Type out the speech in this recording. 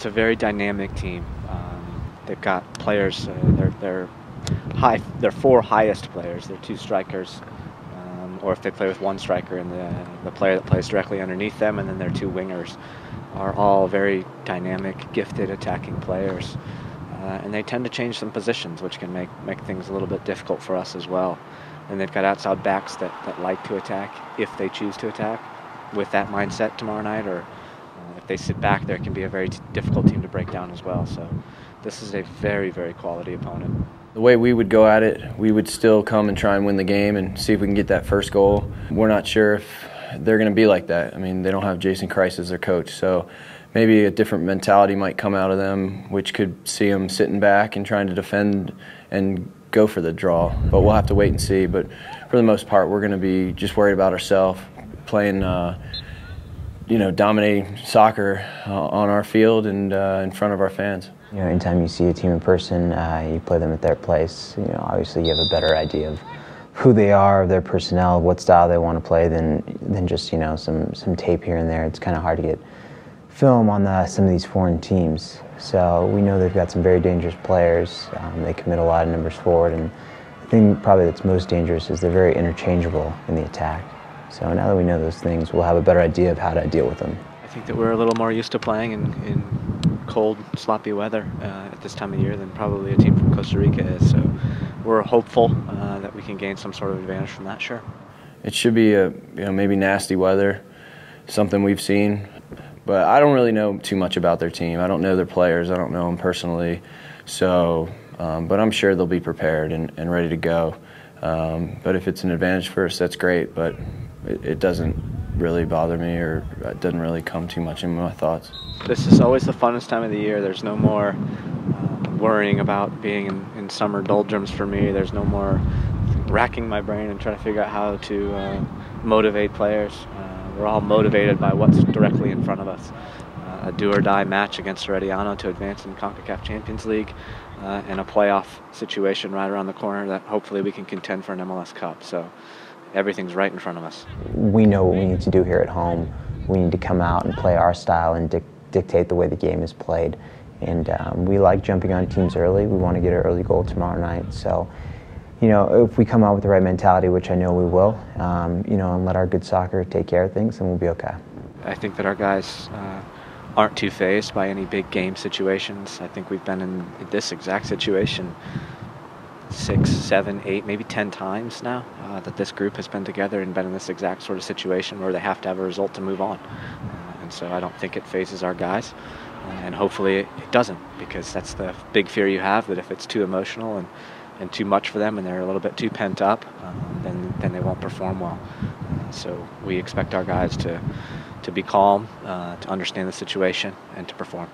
it's a very dynamic team. They've got players. Their four highest players. They're two strikers, or if they play with one striker and the player that plays directly underneath them, and then their two wingers are all very dynamic, gifted attacking players. And they tend to change some positions, which can make things a little bit difficult for us as well. And they've got outside backs that like to attack if they choose to attack with that mindset tomorrow night, or if they sit back, there can be a very difficult team to break down as well. So this is a very, very quality opponent. The way we would go at it, we would still come and try and win the game and see if we can get that first goal. We're not sure if they're going to be like that. I mean, they don't have Jason Kreis as their coach, so maybe a different mentality might come out of them, which could see them sitting back and trying to defend and go for the draw. But we'll have to wait and see. But for the most part, we're going to be just worried about ourselves, playing, dominating soccer on our field and in front of our fans. Anytime you see a team in person, you play them at their place. Obviously you have a better idea of who they are, of their personnel, what style they want to play than just some tape here and there. It's kind of hard to get film on some of these foreign teams. So we know they've got some very dangerous players. They commit a lot of numbers forward, and the thing probably that's most dangerous is they're very interchangeable in the attack. So now that we know those things, we'll have a better idea of how to deal with them. I think that we're a little more used to playing in cold, sloppy weather at this time of year than probably a team from Costa Rica is. So we're hopeful that we can gain some sort of advantage from that, sure. It should be maybe nasty weather, something we've seen. But I don't really know too much about their team. I don't know their players. I don't know them personally. So, but I'm sure they'll be prepared and ready to go. But if it's an advantage for us, that's great. But it doesn't really bother me, or it doesn't really come too much in my thoughts. This is always the funnest time of the year. There's no more worrying about being in summer doldrums for me. There's no more racking my brain and trying to figure out how to motivate players. We're all motivated by what's directly in front of us. A do-or-die match against Herediano to advance in CONCACAF Champions League, and a playoff situation right around the corner that hopefully we can contend for an MLS Cup. So everything's right in front of us. We know what we need to do here at home. We need to come out and play our style and dictate the way the game is played. And we like jumping on teams early. We want to get an early goal tomorrow night. So, if we come out with the right mentality, which I know we will, and let our good soccer take care of things, then we'll be okay. I think that our guys aren't too fazed by any big game situations. I think we've been in this exact situation 6, 7, 8, maybe 10 times now that this group has been together and been in this exact sort of situation where they have to have a result to move on. And so I don't think it phases our guys. And hopefully it doesn't, because that's the big fear you have, that if it's too emotional and too much for them and they're a little bit too pent up, then they won't perform well. So we expect our guys to be calm, to understand the situation, and to perform.